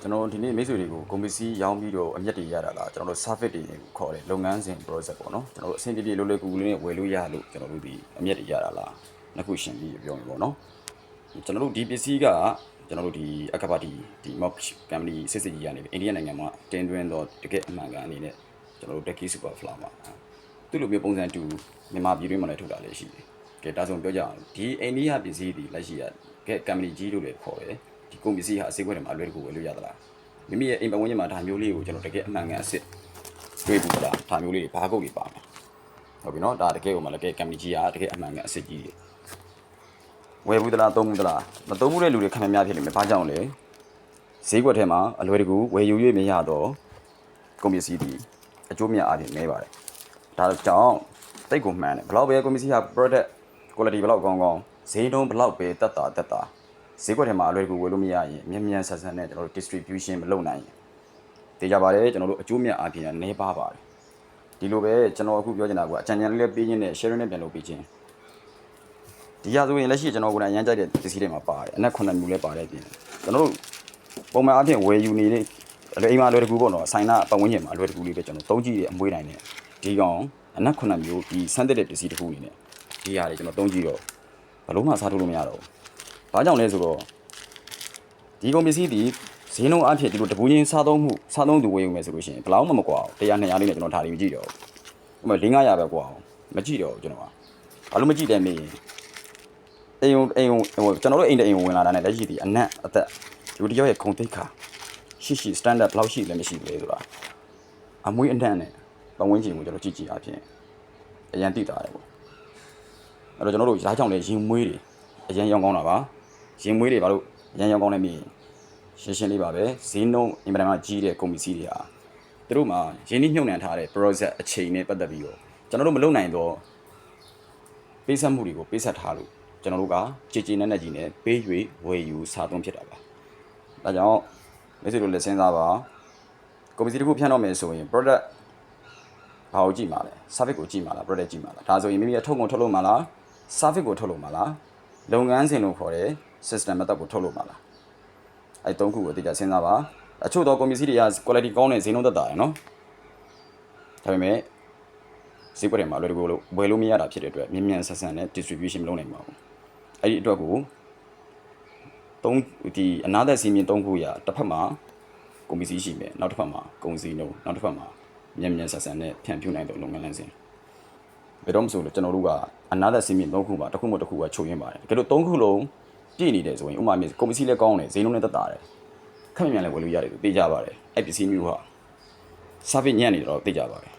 ကျွန်တော်ဒီနေ့မိတ်ဆွေတွေကိုကွန်ပစ္စည်းရောင်းပြီးတော့အမျက်တွေရတာလားကျွန်တော်တို့ service တွေခေါ်တယ်လုပ်ငန်းစဉ် process ပေါ့နော်ကျွန်တော်တို့အဆင်ပြေပြေလိုကူလေးနဲ့ဝယ်လို့ရလို့ကျွန်တော်တို့ဒီအမျက်တွေရတာလားနှစ်ခုရှင်းပြီးပြောရင်ပေါ့နော်ကျွန်တော်တို့ဒီပစ္စည်းကကျွန်တော်တို့ဒီအကဘာဒီ mock company စစ်စစ်ကြီးကနေအိန္ဒိယနိုင်ငံမှာတင်သွင်းတော့တကယ်အမှန်ကန်အနေနဲ့ကျွန်တော်တို့ Deki Super Flower မှာသူ့လိုမျိုးပုံစံတူမြန်မာပြည်တွင်းမှာလည်းထုတ်တာလည်းရှိတယ်ကဲဒါဆိုပြောကြအောင်ဒီအိန္ဒိယပစ္စည်းဒီလက်ရှိရကဲ company ကြီးလို့လည်းခေါ်တယ်ဒီကုန်ပစ္စည်းဟာအစိတ်ခွက်ထဲမှာအလွယ်တကူဝယ်လို့ရသလားမိမိရဲ့အိမ်ပတ်ဝန်းကျင်မှာဒါမျိုးလေးကိုကျွန်တော်တကယ်အမှန်ကန်အစ်စ်တွေ့ဘူးလားဒါမျိုးလေးတွေဘာကုတ်တွေပါမယ်ဟုတ်ပြီနော်ဒါတကယ်ကိုမှလည်းကဲ company ကြီးဟာတကယ်အမှန်ကန်အစ်စ်ကြီးတွေဝယ်ဘူးသလားသုံးဘူးသလားမသုံးဘူးတဲ့လူတွေခံများဖြစ်နေမယ်ဘာကြောင့်လဲဈေးကွက်ထဲမှာအလွယ်တကူဝယ်ယူ၍မရတော့ကုန်ပစ္စည်းတွေအကျိုးမြတ်အားဖြင့်နည်းပါတယ်ဒါကြောင့်တိတ်ကိုမှန်တယ်ဘလောက်ပဲကုန်ပစ္စည်းဟာ product quality ဘလောက်ကောင်းကောင်းဈေးနှုန်းဘလောက်ပဲတက်တာဈေးကွက်ထဲမှာအလွယ်တကူဝယ်လို့မရရင်မြန်ဆန်နဲ့ကျွန်တော်တို့ distribution မလုပ်နိုင်ရင်သိကြပါတယ်ကျွန်တော်တို့အကျိုးမြတ်အားဖြင့်နည်းပါပါတယ်ဒီလိုပဲကျွန်တော်အခုပြောချင်တာကအကြံဉာဏ်လေးပေးခြင်းနဲ့ sharing နဲ့ပြန်လုပ်ပေးခြင်းဒီရဆိုရင်လက်ရှိကျွန်တော်ကိုယ်တိုင်ရမ်းကြိုက်တဲ့ပစ္စည်းတွေမှာပါတယ်အနက်9မျိုးလဲပါတယ်ပြင်ကျွန်တော်တို့ပုံမှန်အားဖြင့်ဝယ်ယူနေတဲ့အိမ်မှာအလွယ်တကူပေါ့နော်ဆိုင်နာပတ်ဝန်းကျင်မှာအလွယ်တကူလေးပဲကျွန်တော်သုံးကြည့်တဲ့အမွေးတိုင်းနဲ့ဒီကောင်အနက်9မျိုးဒီဆန်းတဲ့ပစ္စည်းတစ်ခုအနေနဲ့ဒီဟာတွေကျွန်တော်သုံးကြည့်တော့ဘလုံးမှစားထုတ်လို့မရတော့ဘူးဘာကြောင့်လဲဆိုတော့ဒီကုန်ပစ္စည်းဒီဈေးနှုန်းအဖြစ်ဒီလိုတပူးချင်းစားသုံးသူဝယ်ယူမယ်ဆိုလို့ရှိရင်ဘလောက်မှမကွာဘူး100 200လေးနဲ့ကျွန်တော်ထားပြီးမကြည့်တော့ဘူးဥပမာ400 500ပဲကွာအောင်မကြည့်တော့ဘူးကျွန်တော်ကဘာလို့မကြည့်တယ်မေးရင်အိမ်ကျွန်တော်တို့အိမ်တအိမ်ဝင်လာတာနဲ့လက်ရှိဒီအနက်အသက်လူတယောက်ရဲ့ခုံသိက္ခာရှိ standard ဘလောက်ရှိလဲမရှိဘူးလေဆိုတာအမွေးအနှံ့နဲ့ပတ်ဝန်းကျင်ကိုကျွန်တော်ကြည့်အားဖြင့်အရန်သိတာတယ်ပေါ့အဲ့တော့ကျွန်တော်တို့ရားကြောင့်လည်းရင်မွေးတွေအရန်ရောင်းကောင်းတာပါရင်မွေးတွေဘာလို့အရန်ရောင်းကောင်းလဲမေးရှင်းလေးပါပဲဈေးနှုန်းအင်မတန်မှကြီးတဲ့ကုန်ပစ္စည်းတွေဟာသူတို့မှာရင်းနှီးမြှုပ်နှံထားတဲ့ process အချိန်နဲ့ပတ်သက်ပြီးတော့ကျွန်တော်တို့မလုပ်နိုင်တော့ပေးဆက်မှုတွေကိုပေးဆက်ထားလို့ကျွန်တော်တို့ကကြည်ကြည်နက်နက်ကြီးနဲ့ပေး၍ဝယ်ယူစားသုံးဖြစ်တာပါဒါကြောင့်မိတ်ဆွေတို့လည်းစဉ်းစားပါကုန်ပစ္စည်းတစ်ခုဖြန့်တော့မယ်ဆိုရင် product ဘာကိုကြည့်မှာလဲ service ကိုကြည့်မှာလား product ကြည့်မှာလားဒါဆိုရင်မိမိရဲ့ထုတ်ကုန်ထုတ်လို့မှာလား service ကိုထုတ်လို့မှာလားလုပ်ငန်းစဉ်လို့ခေါ်တဲ့ system method ကိုထုတ်လို့မှာလားအဲ့သုံးခုကိုအတိအကျစဉ်းစားပါအချို့တော့ကုန်ပစ္စည်းတွေက quality ကောင်းတဲ့ဈေးနှုန်းသက်သာရယ်နော်ဒါပေမဲ့ဈေးကွက်ထဲမှာလွယ်တကူလို့ဝယ်လို့မရတာဖြစ်တဲ့အတွက်မြန်ဆန်နဲ့ distribution မလုပ်နိုင်ပါဘူးအဲ့ဒီအတွက်ကိုဒီအနာသက်စီမင်းသုံးခုရတစ်ဖက်မှာကုန်ပစ္စည်းရှိမယ်နောက်တစ်ဖက်မှာကုန်စည်နှုန်းနောက်တစ်ဖက်မှာမြန်ဆန်နဲ့ဖြန့်ဖြူးနိုင်တဲ့လုပ်ငန်းလမ်းစဉ်ဘယ်တော့မှဆိုလို့ကျွန်တော်တို့ကအနာသက်စီမင်းသုံးခုမှာတစ်ခုမှတစ်ခုကချုပ်ရင်းပါတယ်တကယ်လို့သုံးခုလုံးပြည့်နေတယ်ဆိုရင်ဥမာမြေကုန်ပစ္စည်းလည်းကောင်းတယ်ဈေးနှုန်းလည်းသက်သာတယ်ခက်မြန်လည်းဝယ်လို့ရတယ်လို့သိကြပါတယ်အဲ့ပစ္စည်းမျိုးဟာ service ညံ့နေတော့သိကြပါတယ်